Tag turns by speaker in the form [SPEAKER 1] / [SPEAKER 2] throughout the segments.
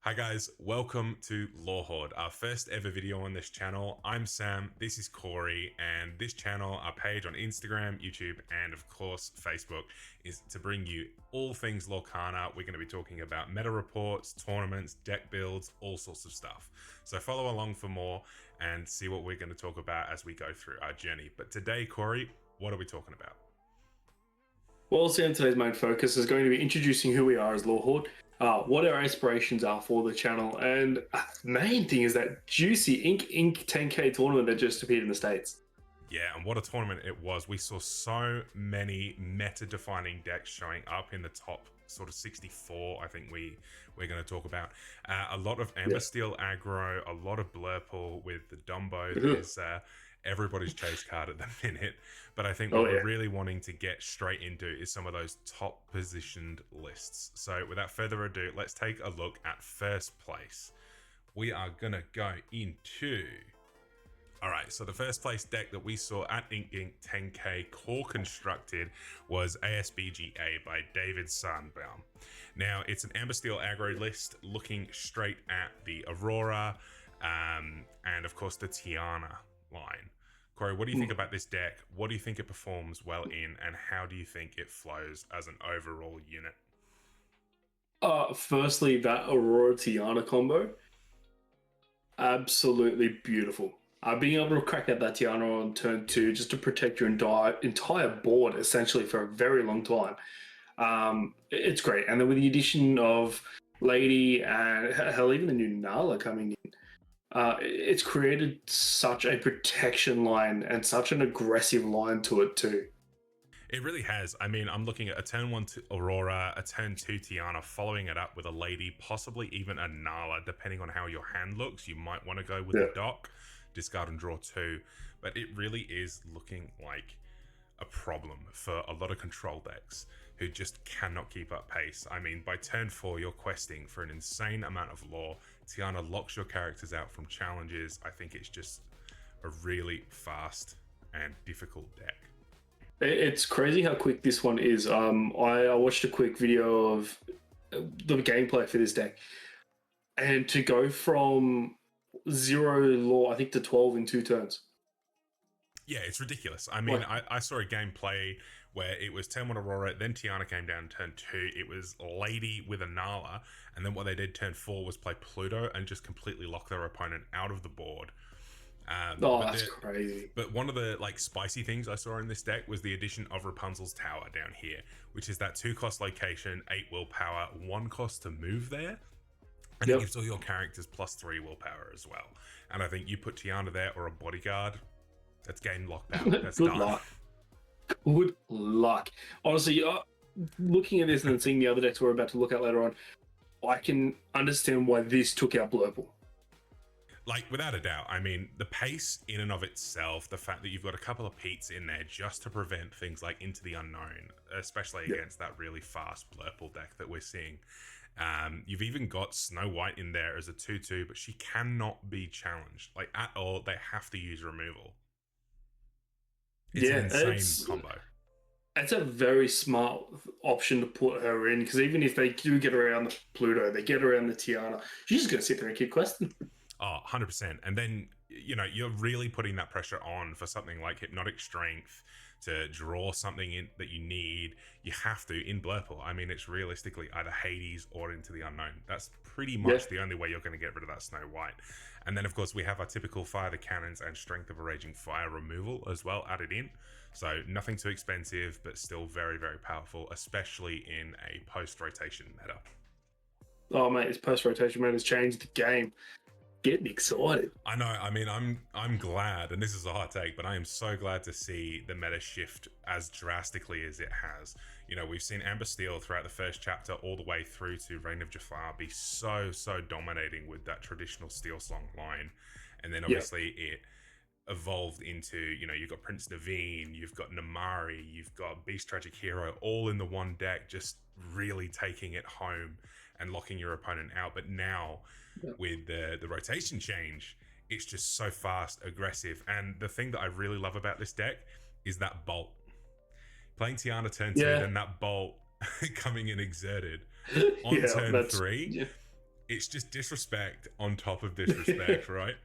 [SPEAKER 1] Hi guys, welcome to Hoard, our first ever video on this channel. I'm Sam, this is Corey, and this channel, our page on Instagram, YouTube, and of course Facebook, is to bring you all things Lorcana. We're going to be talking about meta reports, tournaments, deck builds, all sorts of stuff. So follow along for more and see what we're going to talk about as we go through our journey. But today, Corey, what are we talking about?
[SPEAKER 2] Well, Sam, today's main focus is going to be introducing who we are as Hoard, what our aspirations are for the channel, and the main thing is that juicy Inc 10K tournament that just appeared in the States.
[SPEAKER 1] Yeah, and what a tournament it was. We saw so many meta-defining decks showing up in the top sort of 64, I think we're going to talk about. A lot of Amber Steel aggro, a lot of Blurple with the Dumbo. There's everybody's chase card at the minute. But I think what we're really wanting to get straight into is some of those top positioned lists. So without further ado, let's take a look at first place. We are going to go into... All right, so the first place deck that we saw at Inc 10K core constructed was ASBGA by David Sandbaum. Now, it's an Amber Steel aggro list looking straight at the Aurora and, of course, the Tiana line. Corey, what do you think about this deck? What do you think it performs well in, and how do you think it flows as an overall unit?
[SPEAKER 2] Firstly, that Aurora Tiana combo, absolutely beautiful. Being able to crack out that Tiana on turn 2 just to protect your entire board essentially for a very long time. It's great. And then with the addition of Lady and hell, even the new Nala coming in, it's created such a protection line and such an aggressive line to it too.
[SPEAKER 1] It really has. I mean, I'm looking at a turn 1 Aurora, a turn 2 Tiana, following it up with a Lady, possibly even a Nala, depending on how your hand looks. You might want to go with the Dock, discard and draw 2, but it really is looking like a problem for a lot of control decks who just cannot keep up pace. I mean, by turn 4, you're questing for an insane amount of lore. Tiana locks your characters out from challenges. I think it's just a really fast and difficult deck.
[SPEAKER 2] It's crazy how quick this one is. I watched a quick video of the gameplay for this deck, and to go from 0 lore, I think, to 12 in 2 turns.
[SPEAKER 1] Yeah, it's ridiculous. I mean, I saw a gameplay where it was turn 1 Aurora, then Tiana came down turn 2. It was Lady with a Nala, and then what they did turn 4 was play Pluto and just completely lock their opponent out of the board.
[SPEAKER 2] That's crazy.
[SPEAKER 1] But one of the spicy things I saw in this deck was the addition of Rapunzel's Tower down here, which is that 2-cost location, 8 willpower, 1 cost to move there. And it gives all your characters +3 willpower as well. And I think you put Tiana there or a bodyguard, that's game locked out. That's
[SPEAKER 2] Good
[SPEAKER 1] done.
[SPEAKER 2] luck. Good luck. Honestly, looking at this and then seeing the other decks we're about to look at later on, I can understand why this took out Blurple.
[SPEAKER 1] Without a doubt. I mean, the pace in and of itself, the fact that you've got a couple of Petes in there just to prevent things like Into the Unknown, especially against that really fast Blurple deck that we're seeing. You've even got Snow White in there as a 2/2, but she cannot be challenged at all. They have to use removal. It's an insane combo.
[SPEAKER 2] It's a very smart option to put her in, because even if they do get around the Pluto, they get around the Tiana, she's just going to sit there and keep questing.
[SPEAKER 1] Oh, 100%. And then, you're really putting that pressure on for something like Hypnotic Strength to draw something in that you need. You have to in Blurple. I mean, it's realistically either Hades or Into the Unknown. That's pretty much the only way you're going to get rid of that Snow White. And then, of course, we have our typical Fire the Cannons and Strength of a Raging Fire removal as well added in. So nothing too expensive, but still very, very powerful, especially in a post-rotation meta.
[SPEAKER 2] Oh, mate, this post-rotation meta has changed the game. Getting excited.
[SPEAKER 1] I know. I mean, I'm glad, and this is a hot take, but I am so glad to see the meta shift as drastically as it has. We've seen Amber Steel throughout the first chapter all the way through to Reign of Jafar be so dominating with that traditional Steel Song line, and then obviously it evolved into, you've got Prince Naveen, you've got Namari, you've got Beast Tragic Hero, all in the one deck, just really taking it home and locking your opponent out. But now with the rotation change, it's just so fast, aggressive. And the thing that I really love about this deck is that bolt. Playing Tiana turn 2, then that bolt coming in exerted on turn 3. it's just disrespect on top of disrespect, right?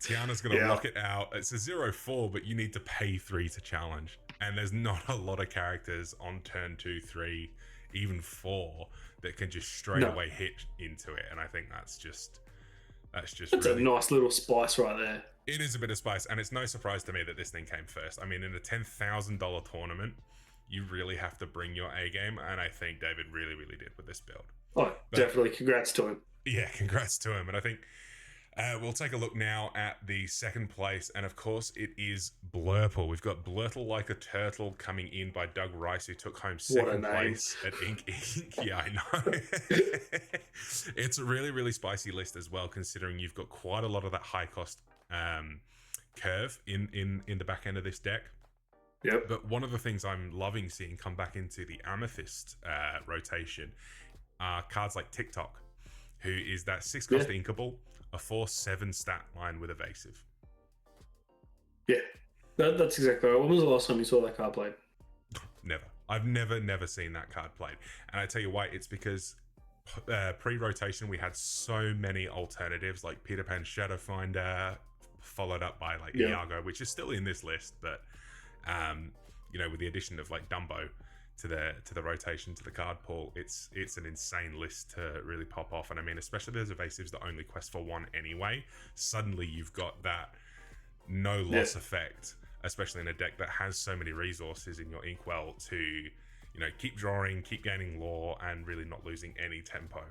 [SPEAKER 1] Tiana's going to lock it out. It's a 0-4, but you need to pay 3 to challenge. And there's not a lot of characters on turn 2, 3, even 4 that can just straight away hit into it. And I think that's
[SPEAKER 2] really a nice little spice right there.
[SPEAKER 1] It is a bit of spice, and it's no surprise to me that this thing came first. I mean, in a $10,000 tournament, you really have to bring your A game, and I think David really, really did with this build.
[SPEAKER 2] Oh, definitely. Congrats to him.
[SPEAKER 1] Yeah, congrats to him. And I think we'll take a look now at the second place, and of course, it is Blurple. We've got Blurtle Like a Turtle coming in by Doug Rice, who took home second place at Ink Inc. Yeah, I know. It's a really, really spicy list as well, considering you've got quite a lot of that high cost curve in the back end of this deck.
[SPEAKER 2] Yep.
[SPEAKER 1] But one of the things I'm loving seeing come back into the Amethyst rotation are cards like TikTok, who is that 6 cost inkable, a 4/7 stat line with evasive.
[SPEAKER 2] Yeah, that's exactly right. When was the last time you saw that card played?
[SPEAKER 1] Never. I've never seen that card played. And I tell you why, it's because pre-rotation we had so many alternatives like Peter Pan Shadowfinder, followed up by like Iago, which is still in this list, but you know, with the addition of like Dumbo to the rotation, to the card pool, it's an insane list to really pop off. And I mean, especially those evasives that only quest for 1 anyway, suddenly you've got that no loss effect, especially in a deck that has so many resources in your Inkwell to, you know, keep drawing, keep gaining lore, and really not losing any tempo.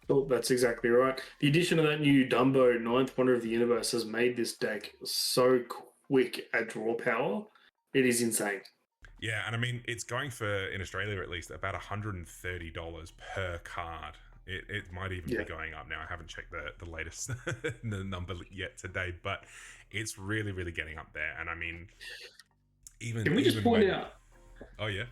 [SPEAKER 2] Oh, that's exactly right. The addition of that new Dumbo, 9th Wonder of the Universe, has made this deck so quick at draw power. It is insane.
[SPEAKER 1] Yeah, and I mean, it's going for, in Australia at least, about $130 per card. It might even be going up now. I haven't checked the latest the number yet today, but it's really, really getting up there. And I mean, even...
[SPEAKER 2] Can we just point out...
[SPEAKER 1] Oh, yeah?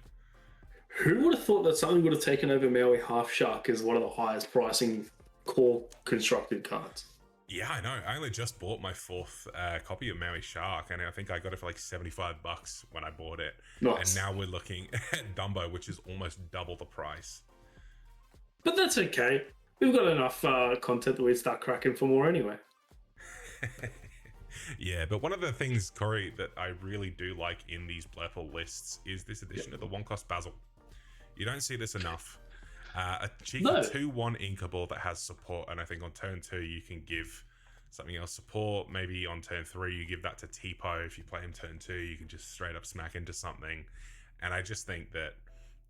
[SPEAKER 2] Who would have thought that something would have taken over Maui Half Shark as one of the highest pricing core constructed cards?
[SPEAKER 1] Yeah, I know. I only just bought my 4th copy of Maui Shark, and I think I got it for like $75 when I bought it.
[SPEAKER 2] Nice.
[SPEAKER 1] And now we're looking at Dumbo, which is almost double the price.
[SPEAKER 2] But that's okay. We've got enough content that we'd start cracking for more anyway.
[SPEAKER 1] Yeah, but one of the things, Corey, that I really do like in these Blurple lists is this addition of the 1-cost Basil. You don't see this enough. A cheeky 2/1 inkable that has support, and I think on turn 2 you can give something else support. Maybe on turn 3 you give that to Tipo. If you play him turn 2, you can just straight up smack into something. And I just think that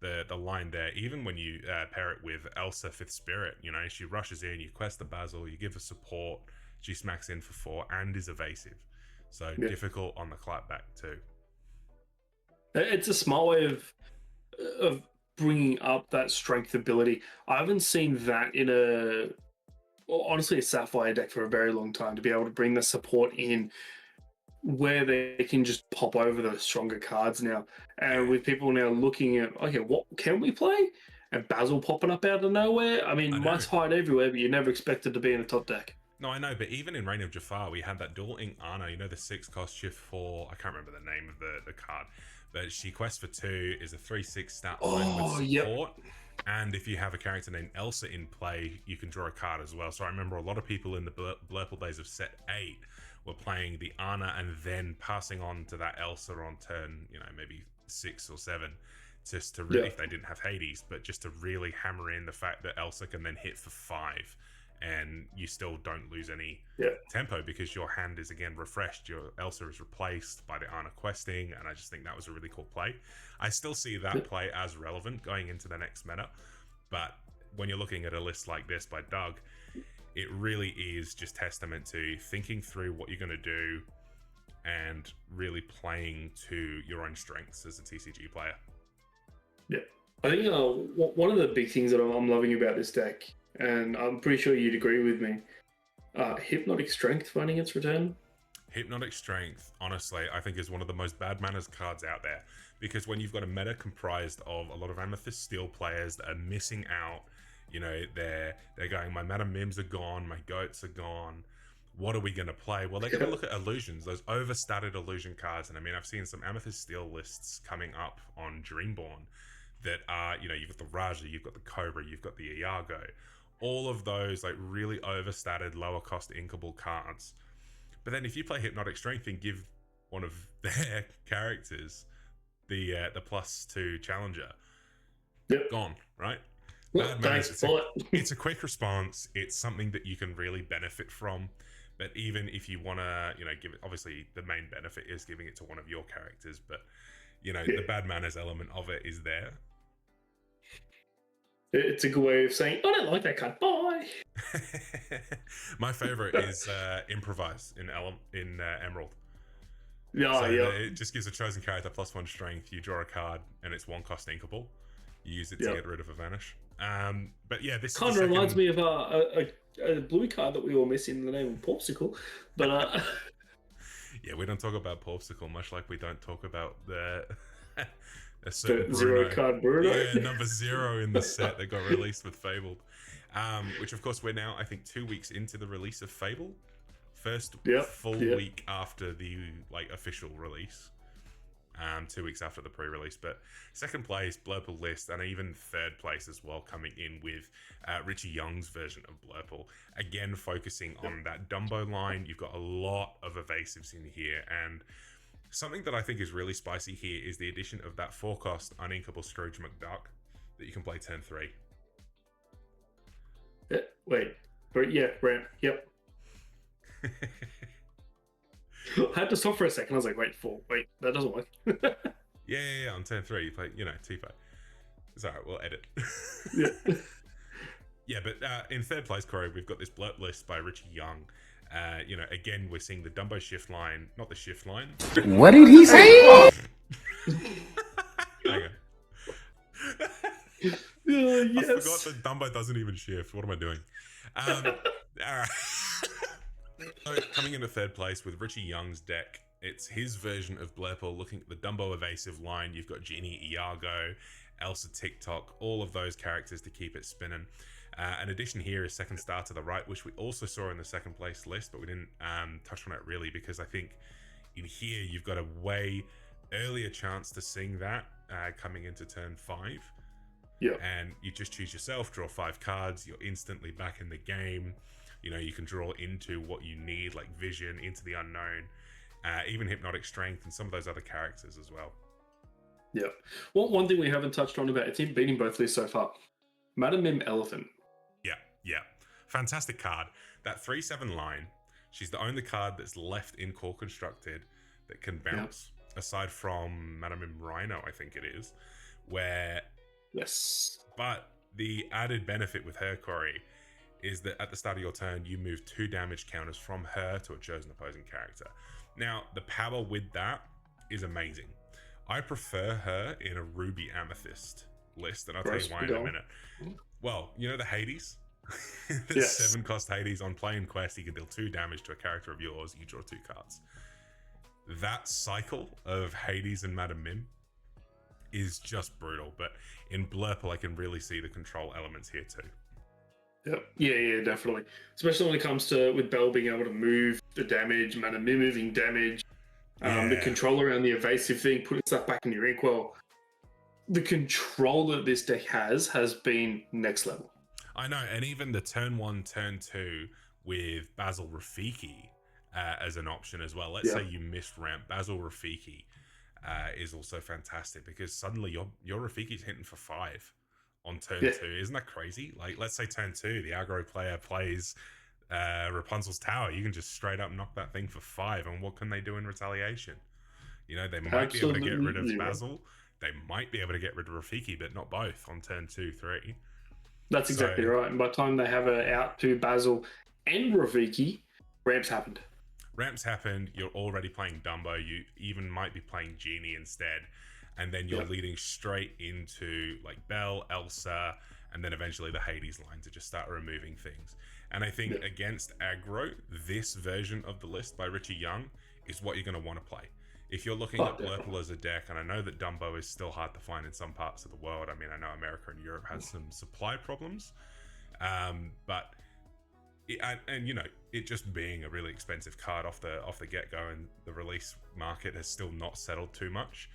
[SPEAKER 1] the line there, even when you pair it with Elsa 5th Spirit, you know, she rushes in, you quest the Basil, you give her support, she smacks in for 4 and is evasive. So difficult on the clapback too.
[SPEAKER 2] It's a smart way of bringing up that strength ability. I haven't seen that in honestly a Sapphire deck for a very long time, to be able to bring the support in where they can just pop over the stronger cards now. And with people now looking at, okay, what can we play? And Basil popping up out of nowhere. I mean, Might's hide everywhere, but you never expected to be in a top deck.
[SPEAKER 1] No, I know, but even in Reign of Jafar, we had that dual ink Ana, you know, the 6-cost shift 4, I can't remember the name of the card, but she quests for 2, is a 3/6 stat line with support. And if you have a character named Elsa in play, you can draw a card as well. So I remember a lot of people in the Blurple days of set 8 were playing the Ana and then passing on to that Elsa on turn, you know, maybe 6 or 7, just to really, if they didn't have Hades, but just to really hammer in the fact that Elsa can then hit for 5. And you still don't lose any tempo because your hand is again refreshed. Your Elsa is replaced by the Ana questing, and I just think that was a really cool play. I still see that play as relevant going into the next meta, but when you're looking at a list like this by Doug, it really is just testament to thinking through what you're going to do and really playing to your own strengths as a TCG player.
[SPEAKER 2] Yeah, I think one of the big things that I'm loving about this deck, and I'm pretty sure you'd agree with me, Hypnotic Strength finding its return.
[SPEAKER 1] Hypnotic Strength, honestly, I think is one of the most bad manners cards out there, because when you've got a meta comprised of a lot of Amethyst Steel players that are missing out, you know, they're going, my Madam Mims are gone, my goats are gone, what are we going to play? Well, they're going to look at illusions, those overstated illusion cards. And I mean, I've seen some Amethyst Steel lists coming up on Dreamborn that are, you know, you've got the Raja, you've got the Cobra, you've got the Iago, all of those like really overstated, lower cost inkable cards. But then if you play Hypnotic Strength and give one of their characters the +2 challenger, gone, right? Bad Manners, it's a quick response. It's something that you can really benefit from. But even if you want to, give it, obviously the main benefit is giving it to one of your characters. But, the Bad Manners element of it is there.
[SPEAKER 2] It's a good way of saying, I don't like that card, bye.
[SPEAKER 1] My favorite is Improvise in Emerald.
[SPEAKER 2] Yeah,
[SPEAKER 1] It just gives a chosen character +1 strength. You draw a card, and it's 1 cost inkable. You use it to get rid of a vanish. But yeah, this
[SPEAKER 2] kind of reminds me of a blue card that we all miss in the name of Popsicle. But
[SPEAKER 1] yeah, we don't talk about Popsicle, much like we don't talk about the certain
[SPEAKER 2] the Bruno. 0 card Bruno.
[SPEAKER 1] Yeah, number 0 in the set that got released with Fabled. Which of course we're now, I think, 2 weeks into the release of Fable. First full week after the official release. 2 weeks after the pre-release, but second place Blurple list, and even third place as well, coming in with Richie Young's version of Blurple, again focusing on that Dumbo line. You've got a lot of evasives in here, and something that I think is really spicy here is the addition of that 4-cost uninkable Scrooge McDuck that you can play turn 3.
[SPEAKER 2] Ramp. Yep. I had to stop for a second. I was like, wait, that doesn't work.
[SPEAKER 1] yeah, on turn 3, you play, Tifo. It's alright, we'll edit.
[SPEAKER 2] Yeah.
[SPEAKER 1] Yeah, but in third place, Corey, we've got this Blurt list by Richie Young. Again, we're seeing the Dumbo shift line, not the shift line.
[SPEAKER 3] What did he say?
[SPEAKER 1] Hang on.
[SPEAKER 2] Yes.
[SPEAKER 1] I forgot that Dumbo doesn't even shift. What am I doing? Alright. So coming into third place with Richie Young's deck, it's his version of Blurple, looking at the Dumbo evasive line. You've got Genie, Iago, Elsa TikTok, all of those characters to keep it spinning. An addition here is Second Star to the Right, which we also saw in the second place list, but we didn't touch on it really, because I think in here you've got a way earlier chance to sing that coming into turn 5.
[SPEAKER 2] Yeah.
[SPEAKER 1] And you just choose yourself, draw 5 cards, you're instantly back in the game. You can draw into what you need, like Vision, Into the Unknown, even Hypnotic Strength, and some of those other characters as well.
[SPEAKER 2] Yeah. Well, one thing we haven't touched on about, it's been beating both lists so far. Madam Mim Elephant.
[SPEAKER 1] Yeah. Fantastic card. That 3/7 line, she's the only card that's left in Core Constructed that can bounce, aside from Madam Mim Rhino, I think it is, where...
[SPEAKER 2] Yes.
[SPEAKER 1] But the added benefit with her, Corey, is that at the start of your turn, you move 2 damage counters from her to a chosen opposing character. Now, the power with that is amazing. I prefer her in a Ruby Amethyst list, and I'll tell you why in a minute. Well, the Hades? The 7-cost Hades on play and quest, you can deal 2 damage to a character of yours, you draw 2 cards. That cycle of Hades and Madam Mim is just brutal, but in Blurple, I can really see the control elements here too.
[SPEAKER 2] Yeah, definitely. Especially when it comes to with Bell being able to move the damage, Madam Mim moving damage, the control around the evasive thing, putting stuff back in your inkwell. The control that this deck has been next level.
[SPEAKER 1] I know, and even the turn 1, turn 2 with Basil Rafiki as an option as well. Let's say you missed ramp, Basil Rafiki is also fantastic, because suddenly your Rafiki's hitting for 5 on turn 2. Isn't that crazy? Like, let's say turn 2, the aggro player plays Rapunzel's Tower. You can just straight up knock that thing for 5, and what can they do in retaliation? They might be able to get rid of Basil. They might be able to get rid of Rafiki, but not both on turn 2, 3.
[SPEAKER 2] That's exactly right. And by the time they have it out to Basil and Rafiki, ramps happened.
[SPEAKER 1] You're already playing Dumbo. You even might be playing Genie instead. And then you're leading straight into like Belle, Elsa, and then eventually the Hades line to just start removing things. And I think against aggro, this version of the list by Richie Young is what you're going to want to play. If you're looking at Blurple as a deck, and I know that Dumbo is still hard to find in some parts of the world. I mean, I know America and Europe has some supply problems, but it just being a really expensive card off the get-go, and the release market has still not settled too much.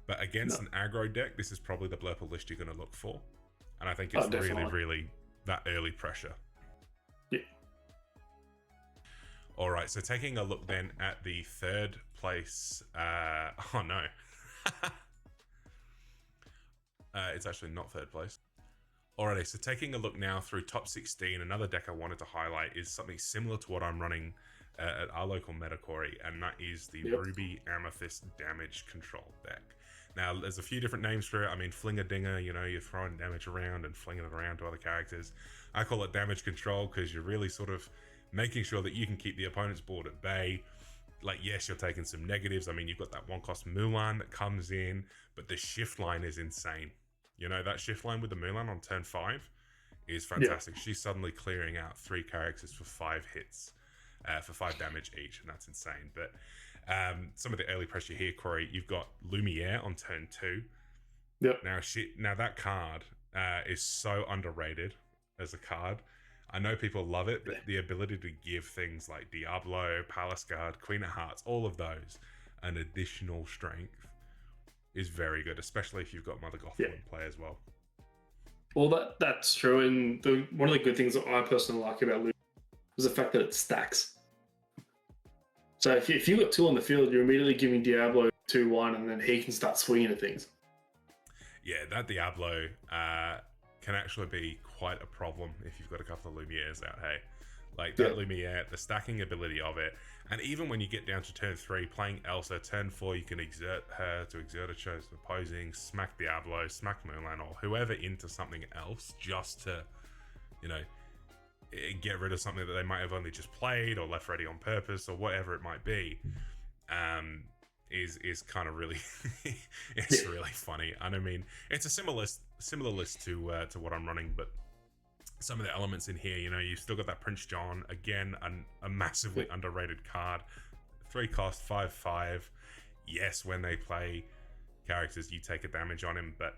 [SPEAKER 1] But against an aggro deck, this is probably the Blurple list you're going to look for, and I think it's really, really that early pressure.
[SPEAKER 2] Yeah.
[SPEAKER 1] All right, so taking a look then at the third place. Oh no. It's actually not third place. Alrighty, so taking a look now through top 16, another deck I wanted to highlight is something similar to what I'm running at our local Metacory, and that is the Ruby Amethyst Damage Control deck. Now, there's a few different names for it. I mean, Flinger Dinger, you know, you're throwing damage around and flinging it around to other characters. I call it Damage Control because you're really sort of making sure that you can keep the opponent's board at bay. Like, yes, you're taking some negatives. I mean, you've got that one-cost Mulan that comes in, but the shift line is insane. You know, that shift line with the Mulan on turn 5 is fantastic. Yeah. She's suddenly clearing out 3 characters for 5 hits, for 5 damage each, and that's insane. But some of the early pressure here, Corey, you've got Lumiere on turn 2.
[SPEAKER 2] Yep.
[SPEAKER 1] Now that card is so underrated as a card. I know people love it, but the ability to give things like Diablo, Palace Guard, Queen of Hearts, all of those, an additional strength is very good, especially if you've got Mother Gothel in play as well.
[SPEAKER 2] Well, that's true, and one of the good things that I personally like about Lumiere is the fact that it stacks. So if you've got 2 on the field, you're immediately giving Diablo 2-1, and then he can start swinging at things.
[SPEAKER 1] Yeah, that Diablo can actually be quite a problem if you've got a couple of Lumieres out, hey? Like, that Lumiere, the stacking ability of it, and even when you get down to turn 3, playing Elsa, turn 4, you can exert her to exert a choice of opposing, smack Diablo, smack Mulan, or whoever into something else just to, you know, get rid of something that they might have only just played or left ready on purpose or whatever it might be, is kind of really, it's really funny. And I mean, it's a similar list to what I'm running, but some of the elements in here, you know, you've still got that Prince John, again, a massively underrated card. 3 cost, 5/5. Yes, when they play characters, you take a damage on him, but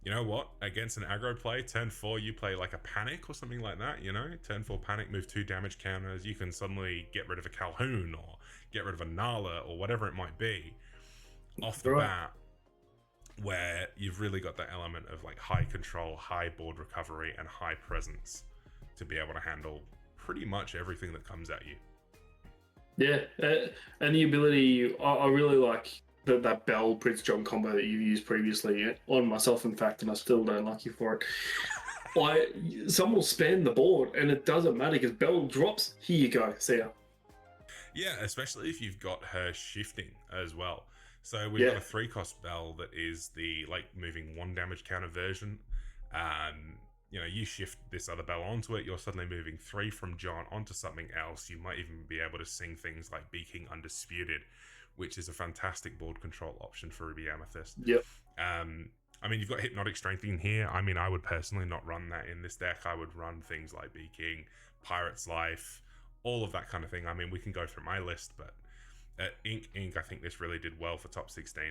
[SPEAKER 1] you know what? Against an aggro play, turn 4, you play like a Panic or something like that, you know? Turn 4 Panic, move 2 damage counters, you can suddenly get rid of a Calhoun or get rid of a Nala or whatever it might be off the bat, where you've really got that element of like high control, high board recovery, and high presence to be able to handle pretty much everything that comes at you.
[SPEAKER 2] Yeah, and the ability, I really like that Bell Prince John combo that you've used previously on myself, in fact, and I still don't like you for it. Some will span the board, and it doesn't matter because Bell drops. Here you go, see ya.
[SPEAKER 1] Yeah, especially if you've got her shifting as well. So we've got a 3-cost Bell that is the like moving 1 damage counter version. You know, you shift this other Bell onto it, you're suddenly moving 3 from John onto something else. You might even be able to sing things like Be King Undisputed, which is a fantastic board control option for Ruby Amethyst.
[SPEAKER 2] Yep.
[SPEAKER 1] I mean, you've got Hypnotic Strength in here. I mean, I would personally not run that in this deck. I would run things like Be King, Pirate's Life, all of that kind of thing. I mean, we can go through my list, but Ink, I think this really did well for top 16.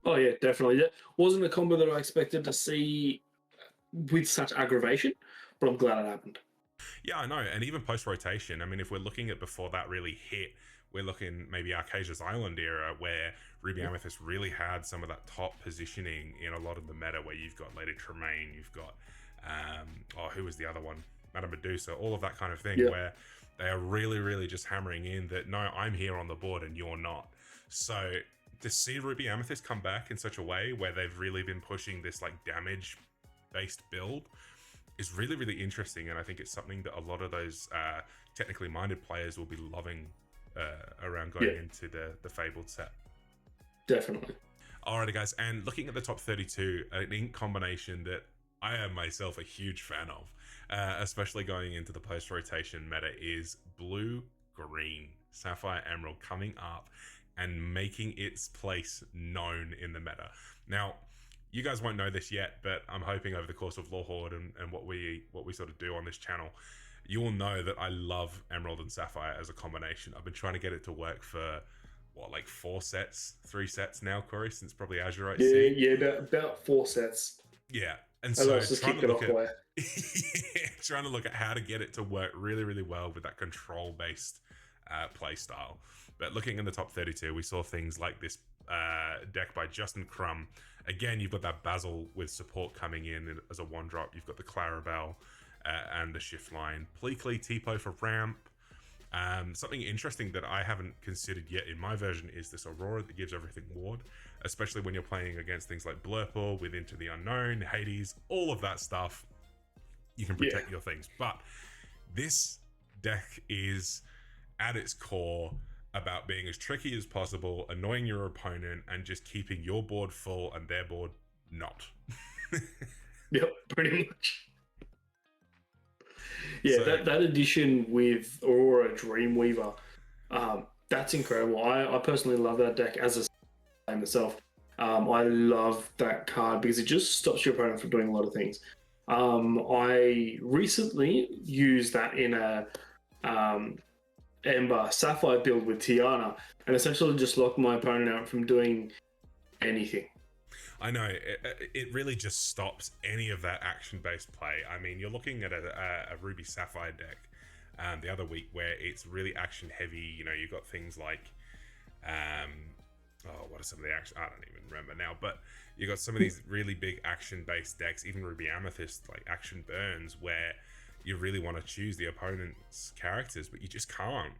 [SPEAKER 2] Oh, yeah, definitely. That wasn't a combo that I expected to see with such aggravation, but I'm glad it happened.
[SPEAKER 1] Yeah, I know. And even post-rotation, I mean, if we're looking at before that really hit, we're looking maybe Arcasia's Island era, where Ruby Amethyst really had some of that top positioning in a lot of the meta, where you've got Lady Tremaine, you've got, who was the other one? Madame Medusa, all of that kind of thing, where they are really, really just hammering in that, no, I'm here on the board and you're not. So to see Ruby Amethyst come back in such a way where they've really been pushing this like damage-based build is really, really interesting. And I think it's something that a lot of those technically minded players will be loving around going into the Fabled set.
[SPEAKER 2] Definitely.
[SPEAKER 1] Alrighty, guys. And looking at the top 32, an ink combination that I am myself a huge fan of, especially going into the post-rotation meta, is blue-green Sapphire Emerald coming up and making its place known in the meta. Now, you guys won't know this yet, but I'm hoping over the course of Hoard and what we sort of do on this channel, you will know that I love Emerald and Sapphire as a combination. I've been trying to get it to work for, like 3 sets now, Corey, since probably Azurite Sea.
[SPEAKER 2] Yeah, about 4 sets.
[SPEAKER 1] Yeah. And so trying to look at how to get it to work really, really well with that control-based play style. But looking in the top 32, we saw things like this deck by Justin Crum. Again, you've got that Basil with support coming in as a 1-drop. You've got the Clarabelle. and the shift line. Pleakley Tipo for ramp. Something interesting that I haven't considered yet in my version is this Aurora that gives everything ward, especially when you're playing against things like Blurple, with Into the Unknown, Hades, all of that stuff. You can protect your things. But this deck is, at its core, about being as tricky as possible, annoying your opponent, and just keeping your board full and their board not.
[SPEAKER 2] Yep, pretty much. Yeah,
[SPEAKER 1] So,
[SPEAKER 2] that addition with Aurora Dreamweaver, that's incredible. I personally love that deck as a player myself. I love that card because it just stops your opponent from doing a lot of things. I recently used that in a Ember Sapphire build with Tiana, and essentially just locked my opponent out from doing anything.
[SPEAKER 1] I know, it really just stops any of that action-based play. I mean, you're looking at a Ruby Sapphire deck the other week where it's really action-heavy. You know, you've got things like, what are some of the action? I don't even remember now, but you got some of these really big action-based decks, even Ruby Amethyst, like Action Burns, where you really want to choose the opponent's characters, but you just can't.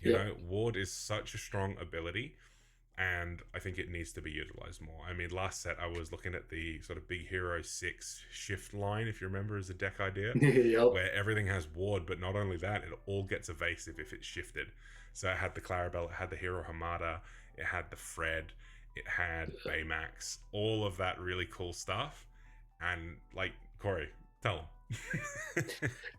[SPEAKER 1] You know, Ward is such a strong ability, and I think it needs to be utilized more. I mean, last set I was looking at the sort of Big Hero 6 shift line, if you remember, as a deck idea, where everything has Ward, but not only that, it all gets evasive if it's shifted. So it had the Clarabelle, it had the Hero Hamada, it had the Fred, it had Baymax, all of that really cool stuff. And like, Corey, tell them.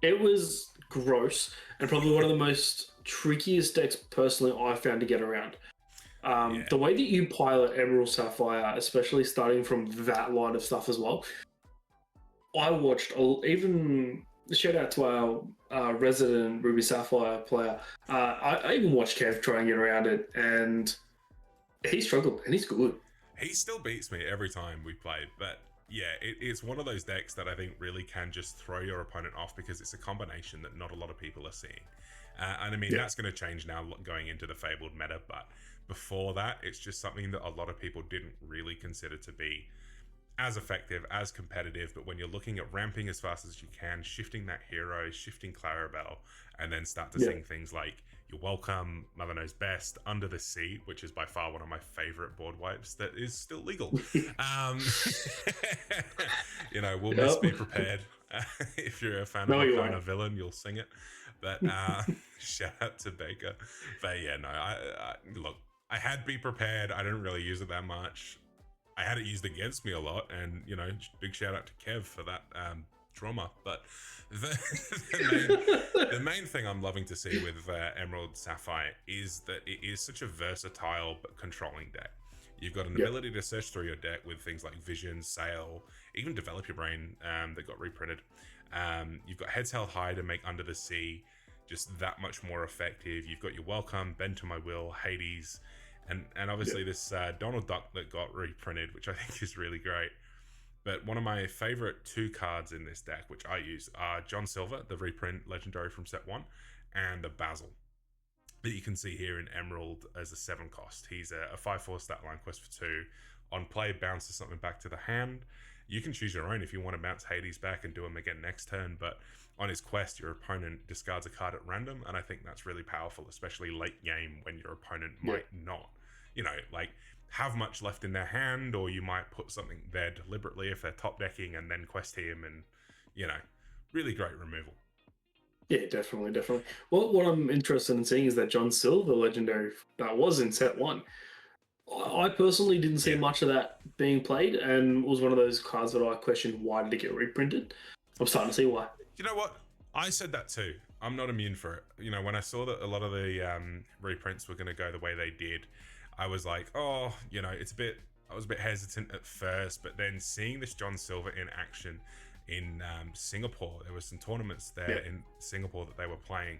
[SPEAKER 2] It was gross and probably one of the most trickiest decks personally I found to get around. The way that you pilot Emerald Sapphire, especially starting from that line of stuff as well, I watched, even shout out to our resident Ruby Sapphire player, I even watched Kev try and get around it, and he struggled, and he's good.
[SPEAKER 1] He still beats me every time we play, but yeah, it's one of those decks that I think really can just throw your opponent off because it's a combination that not a lot of people are seeing. And I mean, that's going to change now going into the Fabled meta, but before that, it's just something that a lot of people didn't really consider to be as effective, as competitive. But when you're looking at ramping as fast as you can, shifting that hero, shifting Clarabelle, and then start to sing things like You're Welcome, Mother Knows Best, Under the Sea, which is by far one of my favorite board wipes that is still legal. You know, we'll miss Be Prepared. If you're a fan of a kind of villain, you'll sing it. But shout out to Baker. But yeah, no, I look, I had Be Prepared. I didn't really use it that much. I had it used against me a lot, and you know, big shout out to Kev for that trauma. But the main thing I'm loving to see with Emerald Sapphire is that it is such a versatile but controlling deck. You've got an ability to search through your deck with things like Vision, Sail, even Develop Your Brain that got reprinted. You've got Heads Held High to make Under the Sea just that much more effective. You've got Your Welcome, Bend to My Will, Hades, and obviously this Donald Duck that got reprinted, which I think is really great. But one of my favorite two cards in this deck, which I use, are John Silver, the reprint legendary from set 1, and the Basil that you can see here in Emerald as a 7 cost. He's a 5/4 stat line quest for 2. On play, bounces something back to the hand. You can choose your own if you want to bounce Hades back and do him again next turn, but on his quest, your opponent discards a card at random, and I think that's really powerful, especially late game when your opponent might not, you know, like have much left in their hand, or you might put something there deliberately if they're top decking and then quest him, and you know, really great removal.
[SPEAKER 2] Yeah, definitely. Well, what I'm interested in seeing is that John Silver legendary that was in set 1. I personally didn't see much of that being played, and was one of those cards that I questioned why did it get reprinted. I'm starting to see why.
[SPEAKER 1] You know what? I said that too. I'm not immune for it. You know, when I saw that a lot of the reprints were going to go the way they did, I was like, oh, you know, I was a bit hesitant at first, but then seeing this John Silver in action in Singapore, there were some tournaments there in Singapore that they were playing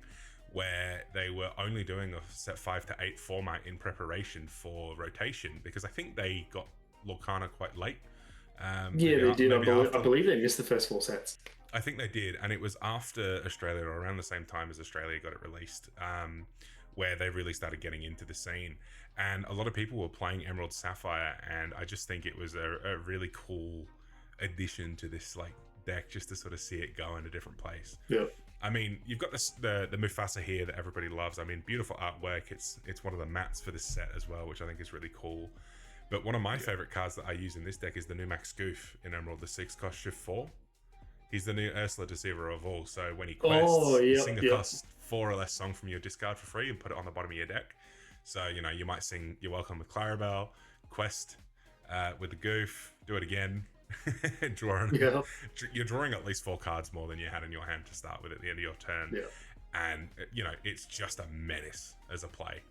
[SPEAKER 1] where they were only doing a set 5 to 8 format in preparation for rotation, because I think they got Lorcana quite late.
[SPEAKER 2] They did. I believe they missed the first 4 sets.
[SPEAKER 1] I think they did, and it was after Australia, or around the same time as Australia got it released, where they really started getting into the scene. And a lot of people were playing Emerald Sapphire, and I just think it was a really cool addition to this like deck just to sort of see it go in a different place.
[SPEAKER 2] Yeah.
[SPEAKER 1] I mean, you've got the Mufasa here that everybody loves. I mean, beautiful artwork. It's one of the mats for this set as well, which I think is really cool. But one of my favorite cards that I use in this deck is the new Max Goof in Emerald, the 6-cost Shift 4. He's the new Ursula Deceiver of all. So when he quests, you sing a cost 4 or less song from your discard for free and put it on the bottom of your deck. So, you know, you might sing You're Welcome with Clarabelle, quest with the Goof, do it again. You're drawing at least 4 cards more than you had in your hand to start with at the end of your turn. And you know, it's just a menace as a play.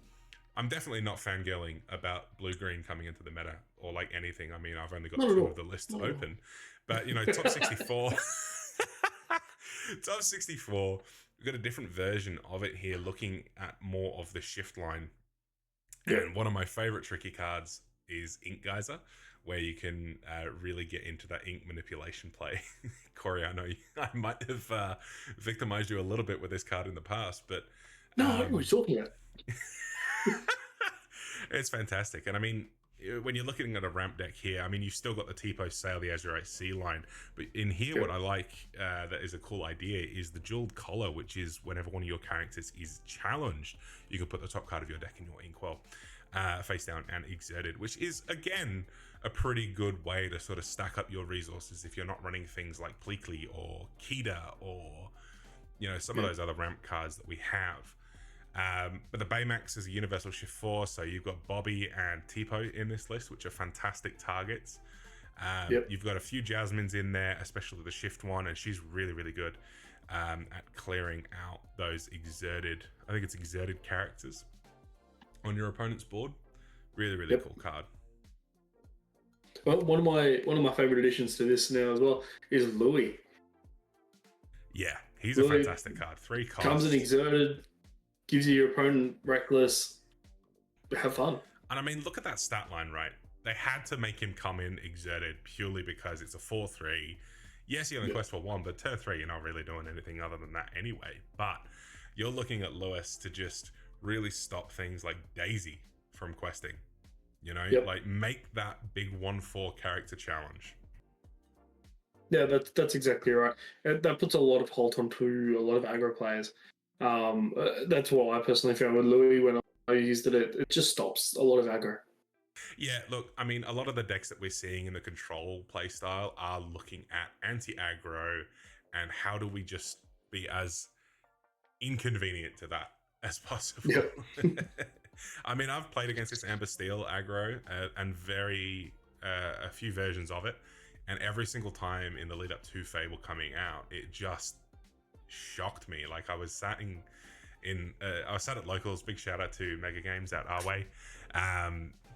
[SPEAKER 1] I'm definitely not fangirling about blue-green coming into the meta or like anything. I mean, I've only got 2 of the lists open, but you know, top 64 top 64, we've got a different version of it here, looking at more of the shift line. And one of my favorite tricky cards is Ink Geyser, where you can really get into that ink manipulation play. Corey, I know I might have victimized you a little bit with this card in the past, but...
[SPEAKER 2] No, I don't know what you're talking about.
[SPEAKER 1] It's fantastic. And I mean, when you're looking at a ramp deck here, I mean, you've still got the T-Post Sail, the Azurite Sea line, but in here, what I like that is a cool idea is the Jeweled Collar, which is whenever one of your characters is challenged, you can put the top card of your deck in your inkwell. Face down and exerted, which is again a pretty good way to sort of stack up your resources if you're not running things like Pleakley or Kida or, you know, some of those other ramp cards that we have. But the Baymax is a universal shift 4, so you've got Bobby and Tipo in this list, which are fantastic targets. You've got a few Jasmines in there, especially the shift one, and she's really, really good at clearing out those exerted, I think it's exerted characters on your opponent's board. Really, really cool card.
[SPEAKER 2] Well, one of my favorite additions to this now as well is Louis.
[SPEAKER 1] Yeah, he's a fantastic card. 3 costs.
[SPEAKER 2] Comes in exerted, gives you your opponent reckless. Have fun.
[SPEAKER 1] And I mean, look at that stat line, right? They had to make him come in exerted purely because it's a 4/3. Yes, he only quests for 1, but turn 3, you're not really doing anything other than that anyway. But you're looking at Lewis to just really stop things like Daisy from questing, you know, like make that big 1/4 character challenge.
[SPEAKER 2] Yeah, that's exactly right. That puts a lot of halt onto a lot of aggro players. That's what I personally found with Louis when I used it. It just stops a lot of aggro.
[SPEAKER 1] Yeah, look, I mean, a lot of the decks that we're seeing in the control playstyle are looking at anti-aggro and how do we just be as inconvenient to that as possible. I mean, I've played against this Amber Steel aggro and a few versions of it, and every single time in the lead up to Fable coming out, it just shocked me. Like I was sat at locals. Big shout out to Mega Games out our way.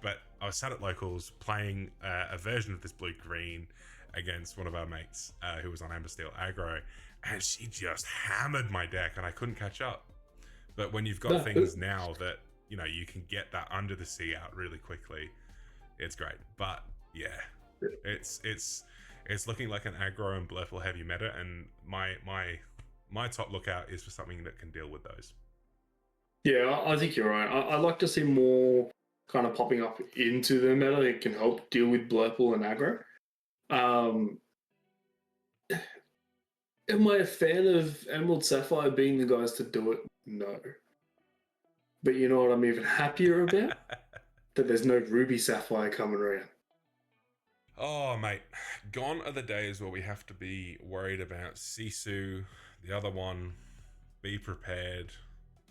[SPEAKER 1] But I was sat at locals playing a version of this blue-green against one of our mates who was on Amber Steel aggro, and she just hammered my deck, and I couldn't catch up. But when you've got things now that, you know, you can get that under the sea out really quickly, it's great. But yeah, it's looking like an aggro and blurple heavy meta, and my top lookout is for something that can deal with those.
[SPEAKER 2] Yeah, I think you're right. I like to see more kind of popping up into the meta that can help deal with blurple and aggro. Am I a fan of Emerald Sapphire being the guys to do it? No. But you know what I'm even happier about? That there's no Ruby Sapphire coming around.
[SPEAKER 1] Oh, mate. Gone are the days where we have to be worried about Sisu, the other one, Be Prepared,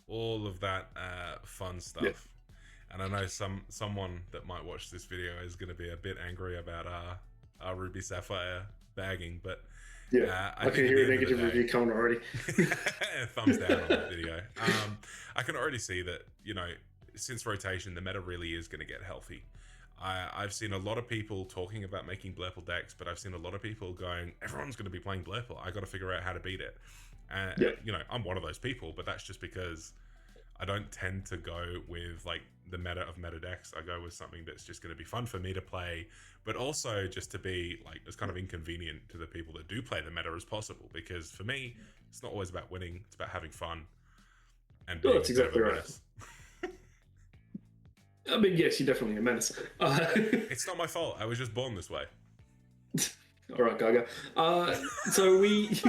[SPEAKER 1] all of that fun stuff. Yep. And I know someone that might watch this video is going to be a bit angry about our Ruby Sapphire bagging, but
[SPEAKER 2] yeah, I can hear a negative review coming already.
[SPEAKER 1] Thumbs down on that video. I can already see that, you know, since rotation, the meta really is going to get healthy. I've seen a lot of people talking about making Blurple decks, but I've seen a lot of people going, everyone's going to be playing Blurple. I got to figure out how to beat it. You know, I'm one of those people, but that's just because I don't tend to go with like the meta of meta decks. I go with something that's just going to be fun for me to play, but also just to be like as kind of inconvenient to the people that do play the meta as possible. Because for me, it's not always about winning; it's about having fun and being
[SPEAKER 2] that's exactly right. I mean, yes, you're definitely a menace.
[SPEAKER 1] It's not my fault. I was just born this way.
[SPEAKER 2] All right, Gaga. So we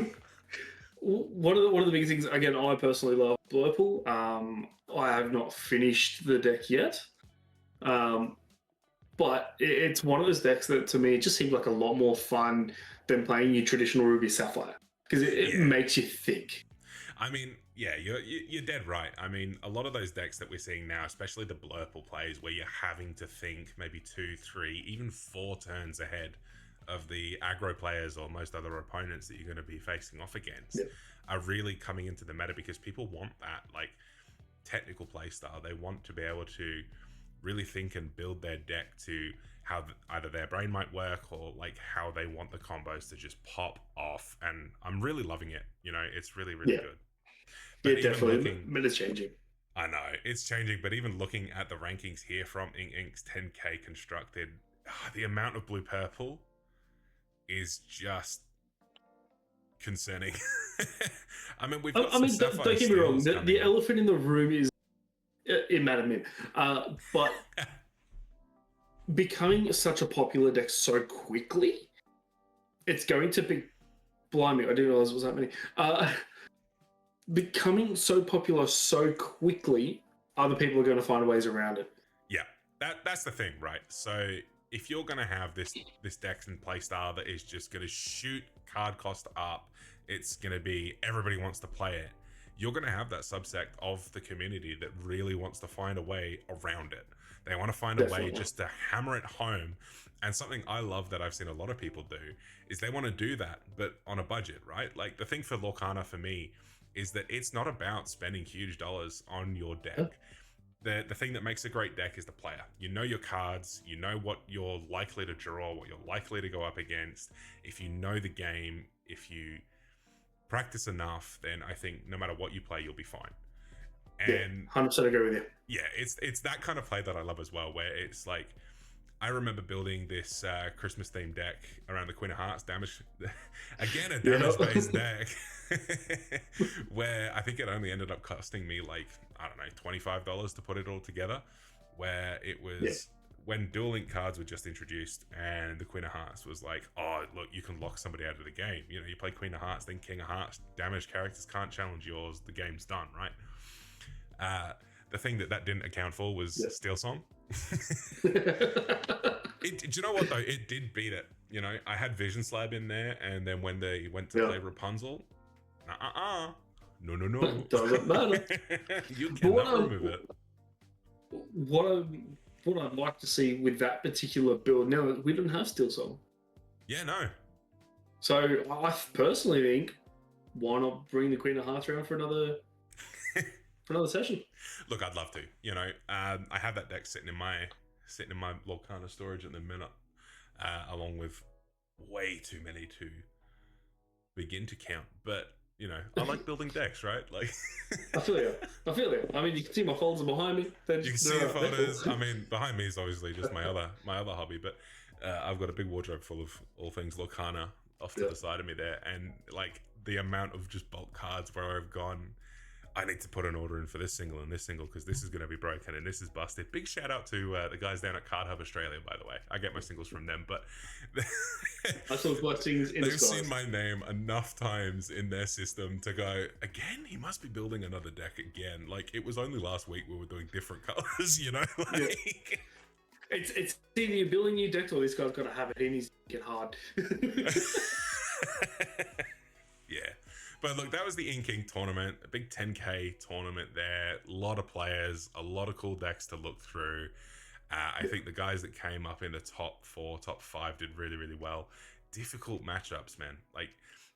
[SPEAKER 2] one of the biggest things. Again, I personally love Blurple. I have not finished the deck yet. But it's one of those decks that to me it just seems like a lot more fun than playing your traditional Ruby Sapphire because it makes you think.
[SPEAKER 1] I mean, yeah, you're dead right. I mean, a lot of those decks that we're seeing now, especially the Blurple plays, where you're having to think maybe 2, 3, even 4 turns ahead of the aggro players or most other opponents that you're going to be facing off against, are really coming into the meta because people want that like technical play style. They want to be able to really think and build their deck to how either their brain might work or like how they want the combos to just pop off. And I'm really loving it. You know, it's really good. But
[SPEAKER 2] definitely. Meta's changing.
[SPEAKER 1] I know it's changing, but even looking at the rankings here from Ink's 10K constructed, the amount of blue purple is just concerning. I mean, don't
[SPEAKER 2] get me wrong. The elephant in the room is it mattered me, but becoming such a popular deck so quickly, it's going to be. Blimey, I didn't realize it was that many. Becoming so popular so quickly, other people are going to find ways around it.
[SPEAKER 1] Yeah, that's the thing, right? So if you're going to have this deck and play style that is just going to shoot card cost up, it's going to be everybody wants to play it. You're going to have that subsect of the community that really wants to find a way around it. They want to find a way just to hammer it home. And something I love that I've seen a lot of people do is they want to do that, but on a budget, right? Like the thing for Lorcana for me is that it's not about spending huge dollars on your deck. The thing that makes a great deck is the player. You know your cards, you know what you're likely to draw, what you're likely to go up against. If you know the game, if you practice enough, then I think no matter what you play, you'll be fine. And
[SPEAKER 2] 100% agree with you.
[SPEAKER 1] Yeah, it's that kind of play that I love as well, where it's like, I remember building this Christmas themed deck around the Queen of Hearts damage. Again, a damage-based deck. Where I think it only ended up costing me like, I don't know, $25 to put it all together. Where it was when Duel Link cards were just introduced and the Queen of Hearts was like, oh, look, you can lock somebody out of the game. You know, you play Queen of Hearts, then King of Hearts, damaged characters can't challenge yours, the game's done, right? The thing that didn't account for was Steel Song. Do you know what though? It did beat it. You know, I had Vision Slab in there, and then when they went to play Rapunzel, no,
[SPEAKER 2] doesn't matter.
[SPEAKER 1] You cannot remove it.
[SPEAKER 2] What I'd like to see with that particular build now, we don't have Steel Song.
[SPEAKER 1] Yeah, no.
[SPEAKER 2] So I personally think, why not bring the Queen of Hearts around for another session?
[SPEAKER 1] Look, I'd love to. You know, I have that deck sitting in my Lorcana storage at the minute, along with way too many to begin to count. But you know, I like building decks, right? Like,
[SPEAKER 2] I feel you. I mean, you can see my folders behind me.
[SPEAKER 1] You can see the folders. I mean, behind me is obviously just my other hobby, but I've got a big wardrobe full of all things Lorcana off to the side of me there, and like the amount of just bulk cards where I've gone, I need to put an order in for this single and this single because this is going to be broken and this is busted. Big shout out to the guys down at Card Hub Australia, by the way. I get my singles from them, but
[SPEAKER 2] I saw blessings in
[SPEAKER 1] they've seen my name enough times in their system to go, again, he must be building another deck again. Like, it was only last week we were doing different colors, you know? Like,
[SPEAKER 2] it's either you're building new decks or this guy's got to have it in his get hard.
[SPEAKER 1] Yeah. But look, that was the Inking tournament, a big 10K tournament there. A lot of players, a lot of cool decks to look through. I think the guys that came up in the top 4, top 5 did really, really well. Difficult matchups, man. Like,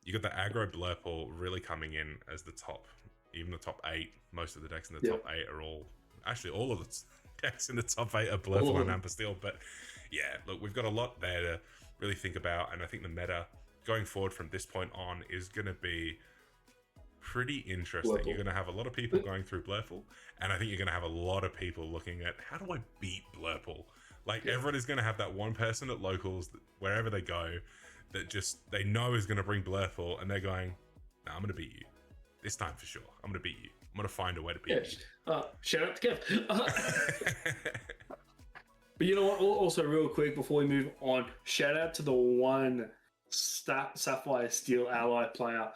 [SPEAKER 1] you got the aggro Blurple really coming in as the top, even the top 8. Most of the decks in the top 8 are all of the decks in the top 8 are Blurple and Amber Steel. But yeah, look, we've got a lot there to really think about. And I think the meta going forward from this point on is going to be pretty interesting. Blurple. You're going to have a lot of people going through Blurple, and I think you're going to have a lot of people looking at, how do I beat Blurple? Like, everyone is going to have that one person at locals, wherever they go, that just, they know is going to bring Blurple, and they're going, nah, I'm going to beat you. This time for sure. I'm going to beat you. I'm going to find a way to beat you.
[SPEAKER 2] Shout out to Kev. But you know what? Also, real quick, before we move on, shout out to the one Sapphire Steel ally player.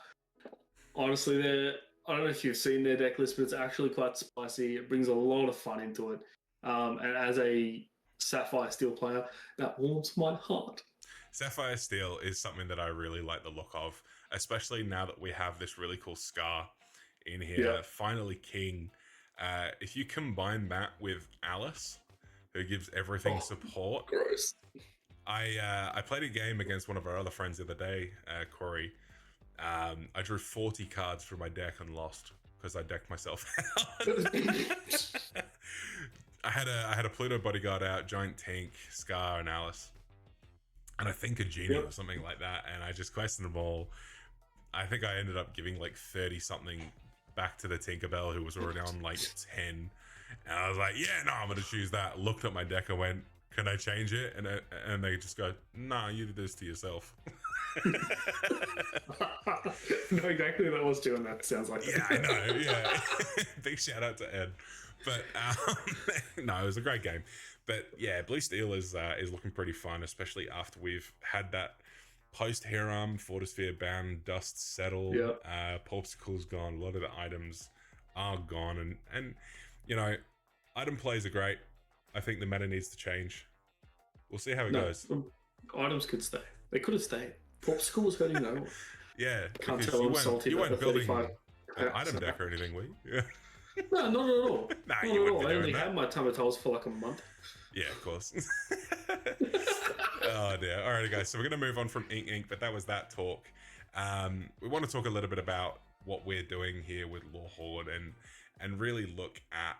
[SPEAKER 2] Honestly, I don't know if you've seen their deck list, but it's actually quite spicy. It brings a lot of fun into it. And as a Sapphire Steel player, that warms my heart.
[SPEAKER 1] Sapphire Steel is something that I really like the look of, especially now that we have this really cool Scar in here.
[SPEAKER 2] Yeah.
[SPEAKER 1] Finally King. If you combine that with Alice, who gives everything support.
[SPEAKER 2] Gross.
[SPEAKER 1] I played a game against one of our other friends the other day, Corey. I drew 40 cards from my deck and lost because I decked myself out. I had a Pluto bodyguard out, Giant Tank, Scar, and Alice. And I think a Genie or something like that. And I just questioned them all. I think I ended up giving like 30 something back to the Tinkerbell, who was already on like 10. And I was like, yeah, no, I'm going to choose that. Looked at my deck and went, can I change it? And they just go, nah, you did this to yourself.
[SPEAKER 2] No, exactly. That was doing that. Sounds like
[SPEAKER 1] yeah, I know. Yeah, big shout out to Ed. But no, it was a great game. But yeah, Blue Steel is looking pretty fun, especially after we've had that post Hiram Fortisphere ban dust settle.
[SPEAKER 2] Yeah.
[SPEAKER 1] Popsicle's gone. A lot of the items are gone, and you know, item plays are great. I think the meta needs to change. We'll see how it goes.
[SPEAKER 2] Items could stay. They could have stayed. Popsicle was hurting no one.
[SPEAKER 1] Yeah,
[SPEAKER 2] Can't tell I'm salty.
[SPEAKER 1] You weren't building an item deck or anything, were you? Yeah.
[SPEAKER 2] No, not at all.
[SPEAKER 1] Nah,
[SPEAKER 2] not
[SPEAKER 1] you
[SPEAKER 2] at
[SPEAKER 1] wouldn't
[SPEAKER 2] all.
[SPEAKER 1] be
[SPEAKER 2] I only
[SPEAKER 1] doing that.
[SPEAKER 2] had my Tamatols for like a month.
[SPEAKER 1] Yeah, of course. Oh dear. Alrighty, guys. So we're gonna move on from Ink, but that was that talk. We want to talk a little bit about what we're doing here with Hoard and really look at,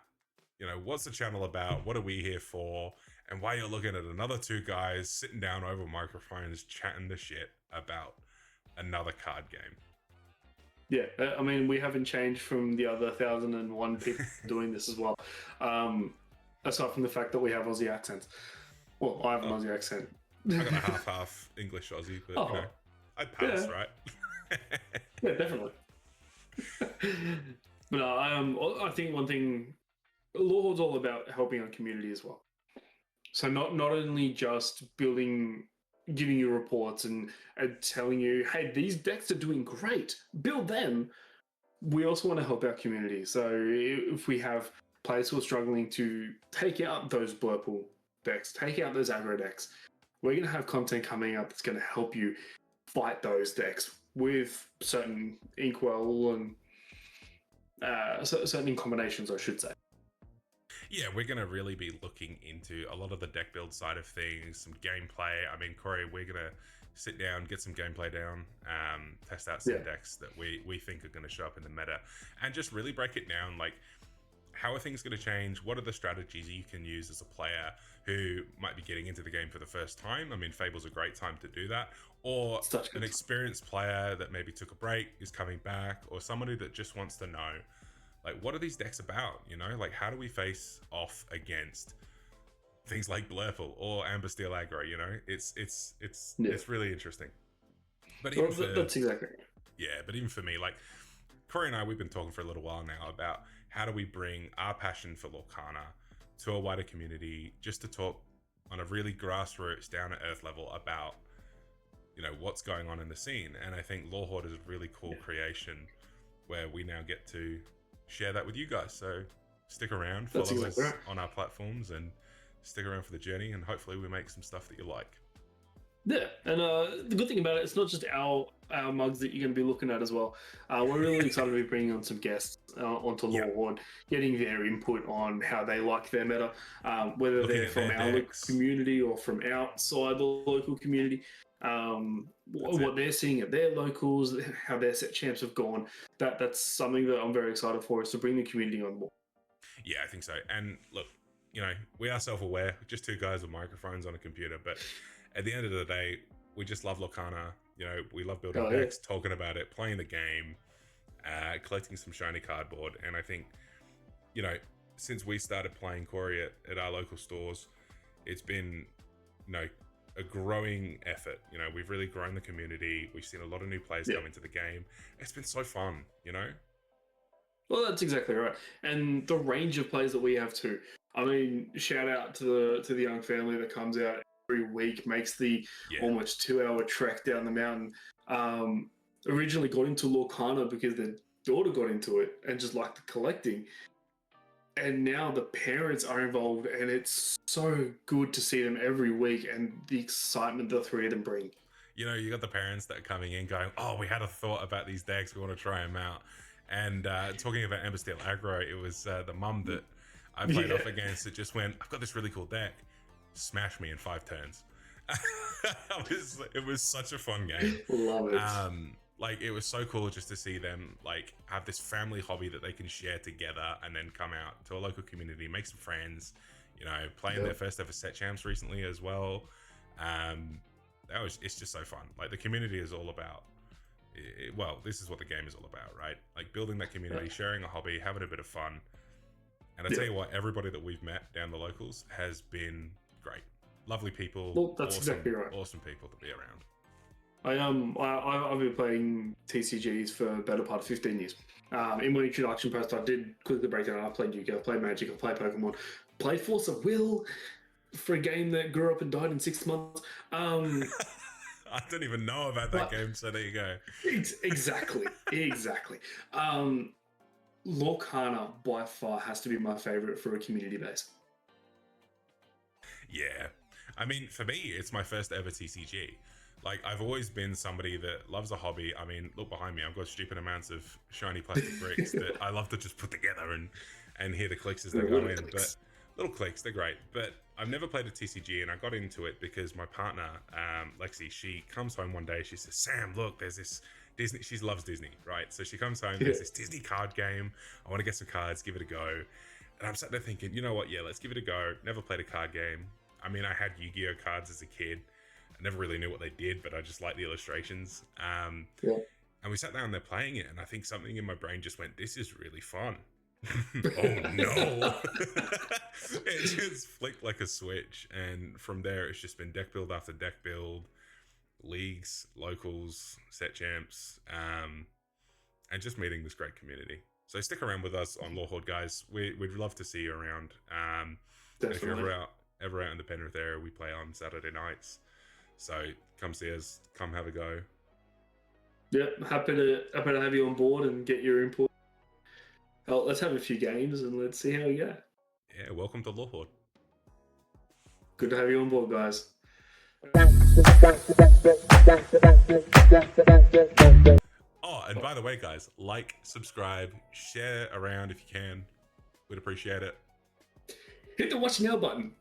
[SPEAKER 1] you know, what's the channel about? What are we here for? And why you're looking at another two guys sitting down over microphones chatting the shit about another card game.
[SPEAKER 2] Yeah, I mean, we haven't changed from the other 1,001 people doing this as well. Aside from the fact that we have Aussie accents. Well, I have an Aussie accent.
[SPEAKER 1] I got a half English Aussie, but you know, I pass, right?
[SPEAKER 2] Yeah, definitely. But I think one thing, Lord's all about helping our community as well. So not only just giving you reports and telling you, hey, these decks are doing great, build them. We also want to help our community. So if we have players who are struggling to take out those Blurple decks, take out those aggro decks, we're going to have content coming up that's going to help you fight those decks with certain Inkwell and certain combinations, I should say.
[SPEAKER 1] Yeah, we're going to really be looking into a lot of the deck build side of things, some gameplay. I mean, Corey, we're going to sit down, get some gameplay down, test out some decks that we think are going to show up in the meta, and just really break it down. Like, how are things going to change? What are the strategies you can use as a player who might be getting into the game for the first time? I mean, Fable's a great time to do that. Or an experienced player that maybe took a break, is coming back, or somebody that just wants to know, like, what are these decks about? You know, like, how do we face off against things like Blurple or Amber Steel aggro? You know, it's really interesting. But even
[SPEAKER 2] that's exactly right.
[SPEAKER 1] Yeah, but even for me, like, Corey and I, we've been talking for a little while now about how do we bring our passion for Lorcana to a wider community, just to talk on a really grassroots, down to earth level about, you know, what's going on in the scene. And I think Hoard is a really cool creation where we now get to share that with you guys. So stick around, follow us on our platforms, and stick around for the journey, and hopefully we make some stuff that you like.
[SPEAKER 2] Yeah, and the good thing about it, it's not just our mugs that you're going to be looking at as well. We're really excited to be bringing on some guests onto Hoard, getting their input on how they like their meta, whether they're from our local community or from outside the local community, what they're seeing at their locals, how their set champs have gone. That's something that I'm very excited for, is to bring the community on board.
[SPEAKER 1] Yeah, I think so. And look, you know, we are self-aware, just two guys with microphones on a computer, but at the end of the day, we just love Lorcana. You know, we love building decks, talking about it, playing the game, collecting some shiny cardboard. And I think, you know, since we started playing Corey at our local stores, it's been, you know, a growing effort. You know, we've really grown the community. We've seen a lot of new players come into the game. It's been so fun, you know?
[SPEAKER 2] Well, that's exactly right. And the range of players that we have too. I mean, shout out to the young family that comes out every week, makes the
[SPEAKER 1] Yeah.
[SPEAKER 2] almost 2-hour trek down the mountain. Originally got into Lorcana because their daughter got into it and just liked the collecting. And now the parents are involved, and it's so good to see them every week and the excitement the three of them bring.
[SPEAKER 1] You know, you got the parents that are coming in going, oh, we had a thought about these decks, we want to try them out. And talking about Ember Steel Aggro, it was the mum that I played off against that just went, I've got this really cool deck. Smash me in 5 turns. It was such a fun game.
[SPEAKER 2] Love it.
[SPEAKER 1] Like, it was so cool just to see them like have this family hobby that they can share together and then come out to a local community, make some friends, you know, playing their first ever set champs recently as well. It's just so fun. Like, the community is all about well, this is what the game is all about, right? Like, building that community, sharing a hobby, having a bit of fun. And I tell you what, everybody that we've met down the locals has been great. Lovely people.
[SPEAKER 2] Well, that's
[SPEAKER 1] awesome,
[SPEAKER 2] exactly right.
[SPEAKER 1] Awesome people to be around.
[SPEAKER 2] I've been playing TCGs for a better part of 15 years. In my introduction post, I did quickly break down. I played Yu-Gi-Oh, I played Magic, I played Pokemon, played Force of Will for a game that grew up and died in 6 months.
[SPEAKER 1] I don't even know about that game, so there you go.
[SPEAKER 2] Exactly. Lorcana by far has to be my favorite for a community base.
[SPEAKER 1] Yeah. I mean, for me, it's my first ever TCG. Like, I've always been somebody that loves a hobby. I mean, look behind me. I've got stupid amounts of shiny plastic bricks that I love to just put together and hear the clicks as they go in. But little clicks, they're great. But I've never played a TCG, and I got into it because my partner, Lexi, she comes home one day. She says, Sam, look, there's this Disney. She loves Disney, right? So she comes home, there's this Disney card game. I want to get some cards, give it a go. And I'm sat there thinking, you know what? Yeah, let's give it a go. Never played a card game. I mean, I had Yu-Gi-Oh cards as a kid. I never really knew what they did, but I just liked the illustrations. And we sat down there playing it, and I think something in my brain just went, this is really fun. Oh no. It just flicked like a switch, and from there it's just been deck build after deck build, leagues, locals, set champs, and just meeting this great community. So stick around with us on Hoard, guys. We'd love to see you around. If you're ever out in the Penrith area, we play on Saturday nights. So come see us, come have a go.
[SPEAKER 2] Yep, happy to have you on board and get your input. Let's have a few games and let's see how we go.
[SPEAKER 1] Yeah, welcome to Hoard.
[SPEAKER 2] Good to have you on board, guys.
[SPEAKER 1] Oh, and by the way, guys, like, subscribe, share around if you can. We'd appreciate it.
[SPEAKER 2] Hit the watch now button.